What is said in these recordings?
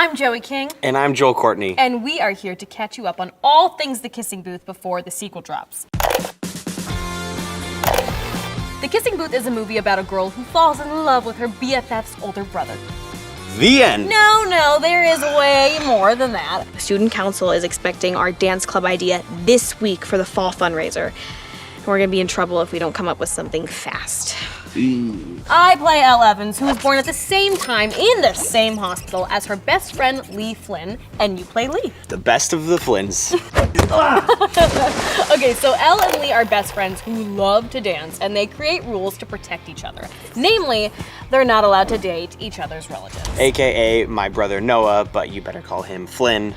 I'm Joey King. And I'm Joel Courtney. And we are here to catch you up on all things The Kissing Booth before the sequel drops. The Kissing Booth is a movie about a girl who falls in love with her BFF's older brother. The end. No, there is way more than that. The student council is expecting our dance club idea this week for the fall fundraiser. And we're gonna be in trouble if we don't come up with something fast. I play Elle Evans, who was born at the same time in the same hospital as her best friend Lee Flynn, and you play Lee. The best of the Flynns. Okay, so Elle and Lee are best friends who love to dance, and they create rules to protect each other. Namely, they're not allowed to date each other's relatives. AKA my brother Noah, but you better call him Flynn.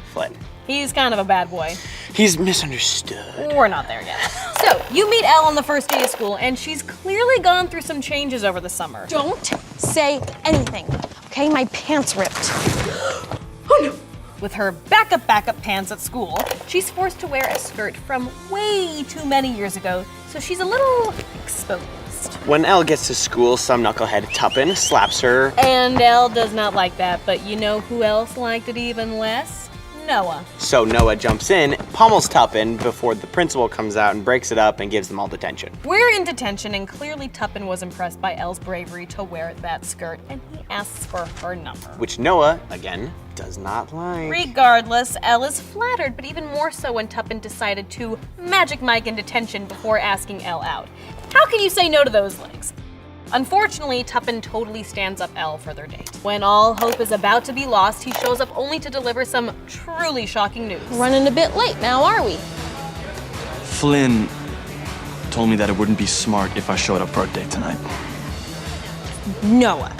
He's kind of a bad boy. He's misunderstood. We're not there yet. So, you meet Elle on the first day of school, and she's clearly gone through some changes over the summer. Don't say anything, okay? My pants ripped. Oh no! With her backup pants at school, she's forced to wear a skirt from way too many years ago, so she's a little exposed. When Elle gets to school, some knucklehead Tuppen slaps her. And Elle does not like that, but you know who else liked it even less? Noah. So Noah jumps in, pummels Tuppen before the principal comes out and breaks it up and gives them all detention. We're in detention, and clearly Tuppen was impressed by Elle's bravery to wear that skirt, and he asks for her number. Which Noah, again, does not like. Regardless, Elle is flattered, but even more so when Tuppen decided to Magic Mike in detention before asking Elle out. How can you say no to those legs? Unfortunately, Tuppen totally stands up Elle for their date. When all hope is about to be lost, he shows up only to deliver some truly shocking news. Running a bit late now, are we? Flynn told me that it wouldn't be smart if I showed up for our date tonight. Noah.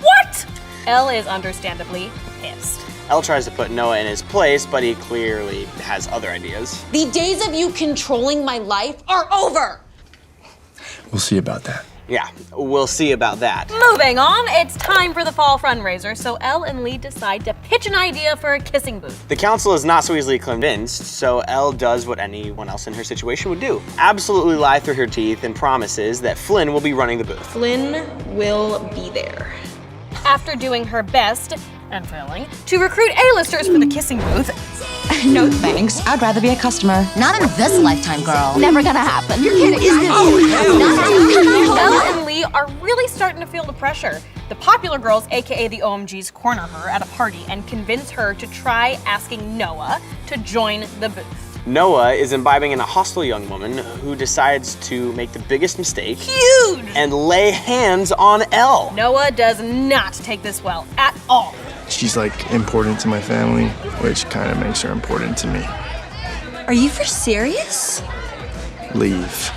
What? Elle is understandably pissed. Elle tries to put Noah in his place, but he clearly has other ideas. The days of you controlling my life are over! We'll see about that. Yeah, we'll see about that. Moving on, it's time for the fall fundraiser, so Elle and Lee decide to pitch an idea for a kissing booth. The council is not so easily convinced, so Elle does what anyone else in her situation would do. Absolutely lie through her teeth and promises that Flynn will be running the booth. Flynn will be there. After doing her best, and failing, to recruit A-listers for the kissing booth. No thanks. I'd rather be a customer. Not in this lifetime, girl. Never gonna happen. You're kidding. Elle and Lee are really starting to feel the pressure. The popular girls, aka the OMGs, corner her at a party and convince her to try asking Noah to join the booth. Noah is imbibing in a hostile young woman who decides to make the biggest mistake. Huge! And lay hands on Elle. Noah does not take this well at all. She's like important to my family, which kind of makes her important to me. Are you for serious? Leave.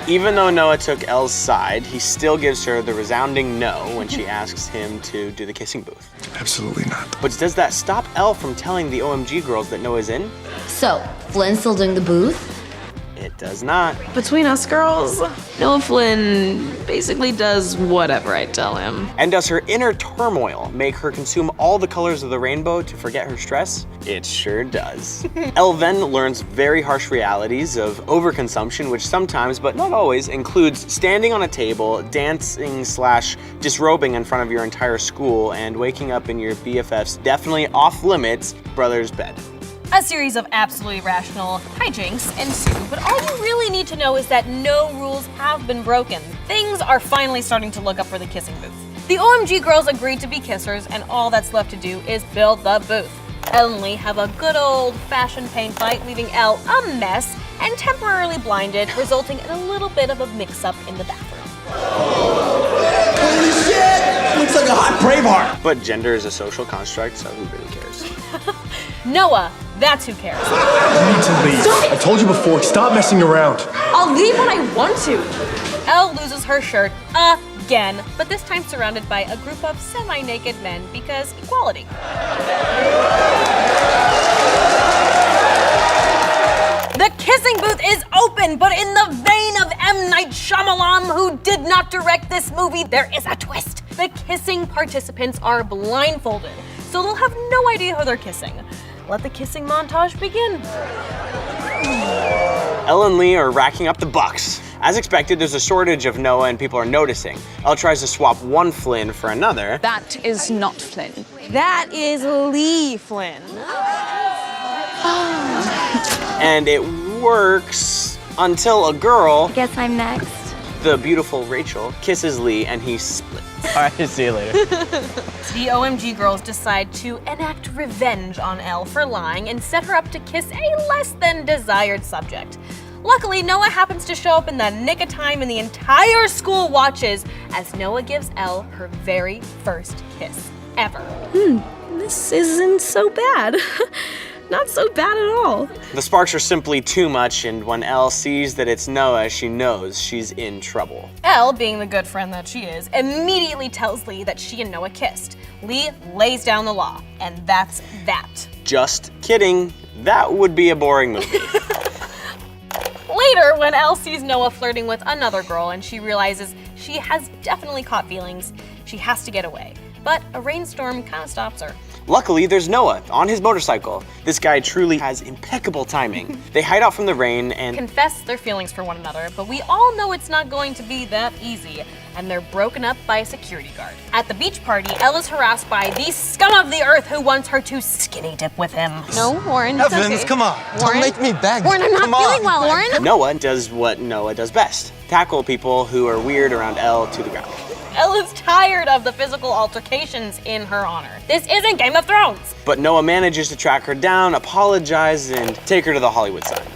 Even though Noah took Elle's side, he still gives her the resounding no when she asks him to do the kissing booth. Absolutely not. But does that stop Elle from telling the OMG girls that Noah's in? So, Flynn's still doing the booth? It does not. Between us girls, Noah Flynn basically does whatever I tell him. And does her inner turmoil make her consume all the colors of the rainbow to forget her stress? It sure does. Elle then learns very harsh realities of overconsumption, which sometimes, but not always, includes standing on a table, dancing / disrobing in front of your entire school, and waking up in your BFF's definitely off-limits brother's bed. A series of absolutely irrational hijinks ensue, but all you really need to know is that no rules have been broken. Things are finally starting to look up for the kissing booth. The OMG girls agreed to be kissers, and all that's left to do is build the booth. Elle and Lee have a good old-fashioned paint fight, leaving Elle a mess and temporarily blinded, resulting in a little bit of a mix-up in the bathroom. Holy shit! Looks like a hot Braveheart! But gender is a social construct, so who really cares? Noah, that's who cares. You need to leave. I told you before, stop messing around. I'll leave when I want to. Elle loses her shirt again, but this time surrounded by a group of semi-naked men because equality. The kissing booth is open, but in the vein of M. Night Shyamalan, who did not direct this movie, there is a twist. The kissing participants are blindfolded, so they'll have no idea who they're kissing. Let the kissing montage begin. Elle and Lee are racking up the bucks. As expected, there's a shortage of Noah and people are noticing. Elle tries to swap one Flynn for another. That is not Flynn. That is Lee Flynn. And it works until a girl, Guess I'm next. the beautiful Rachel, kisses Lee and he splits. All right, see you later. The OMG girls decide to enact revenge on Elle for lying and set her up to kiss a less than desired subject. Luckily, Noah happens to show up in the nick of time and the entire school watches as Noah gives Elle her very first kiss ever. This isn't so bad. Not so bad at all. The sparks are simply too much, and when Elle sees that it's Noah, she knows she's in trouble. Elle, being the good friend that she is, immediately tells Lee that she and Noah kissed. Lee lays down the law, and that's that. Just kidding. That would be a boring movie. Later, when Elle sees Noah flirting with another girl and she realizes she has definitely caught feelings, she has to get away. But a rainstorm kind of stops her. Luckily, there's Noah on his motorcycle. This guy truly has impeccable timing. They hide out from the rain and Confess their feelings for one another, but we all know it's not going to be that easy, and they're broken up by a security guard. At the beach party, Elle is harassed by the scum of the earth who wants her to skinny dip with him. No, Warren, it's Evans, okay. come on. Warren? Don't make me beg. Warren, I'm not Come on. feeling well, Warren. Noah does what Noah does best. Tackle people who are weird around Elle to the ground. Elle is tired of the physical altercations in her honor. This isn't Game of Thrones. But Noah manages to track her down, apologize, and take her to the Hollywood sign.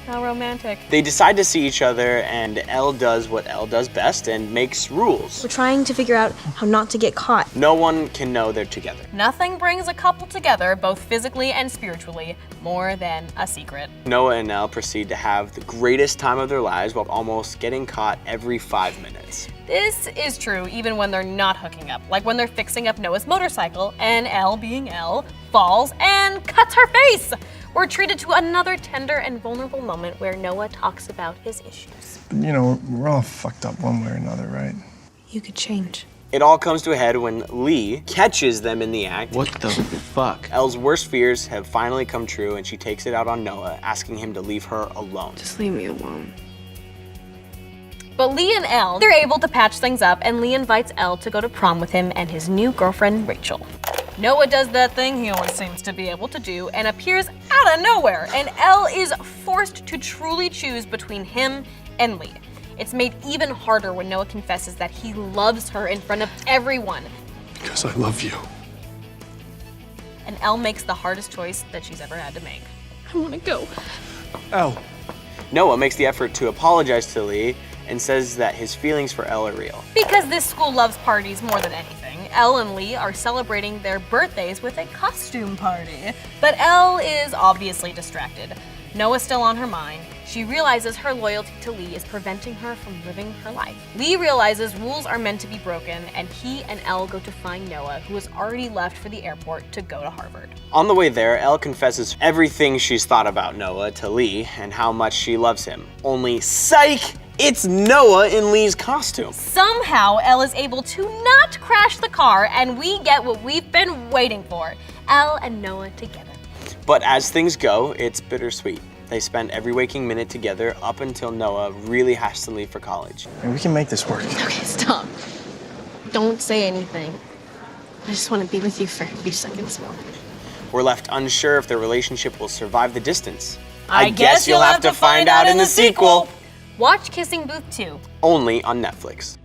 How romantic. They decide to see each other, and Elle does what Elle does best and makes rules. We're trying to figure out how not to get caught. No one can know they're together. Nothing brings a couple together, both physically and spiritually, more than a secret. Noah and Elle proceed to have the greatest time of their lives while almost getting caught every 5 minutes. This is true even when they're not hooking up, like when they're fixing up Noah's motorcycle and Elle, being Elle, falls and cuts her face. We're treated to another tender and vulnerable moment where Noah talks about his issues. You know, we're all fucked up one way or another, right? You could change. It all comes to a head when Lee catches them in the act. What the fuck? Elle's worst fears have finally come true, and she takes it out on Noah, asking him to leave her alone. Just leave me alone. But Lee and Elle, they're able to patch things up, and Lee invites Elle to go to prom with him and his new girlfriend, Rachel. Noah does that thing he always seems to be able to do and appears out of nowhere, and Elle is forced to truly choose between him and Lee. It's made even harder when Noah confesses that he loves her in front of everyone. Because I love you. And Elle makes the hardest choice that she's ever had to make. I want to go. Elle. Noah makes the effort to apologize to Lee and says that his feelings for Elle are real. Because this school loves parties more than anything, Elle and Lee are celebrating their birthdays with a costume party. But Elle is obviously distracted. Noah's still on her mind. She realizes her loyalty to Lee is preventing her from living her life. Lee realizes rules are meant to be broken, and he and Elle go to find Noah, who has already left for the airport to go to Harvard. On the way there, Elle confesses everything she's thought about Noah to Lee and how much she loves him. Only, psych! It's Noah in Lee's costume. Somehow, Elle is able to not crash the car, and we get what we've been waiting for, Elle and Noah together. But as things go, it's bittersweet. They spend every waking minute together up until Noah really has to leave for college. And we can make this work. Okay, stop. Don't say anything. I just want to be with you for a few seconds more. We're left unsure if their relationship will survive the distance. I guess you'll have to find out in the sequel. Watch Kissing Booth 2. Only on Netflix.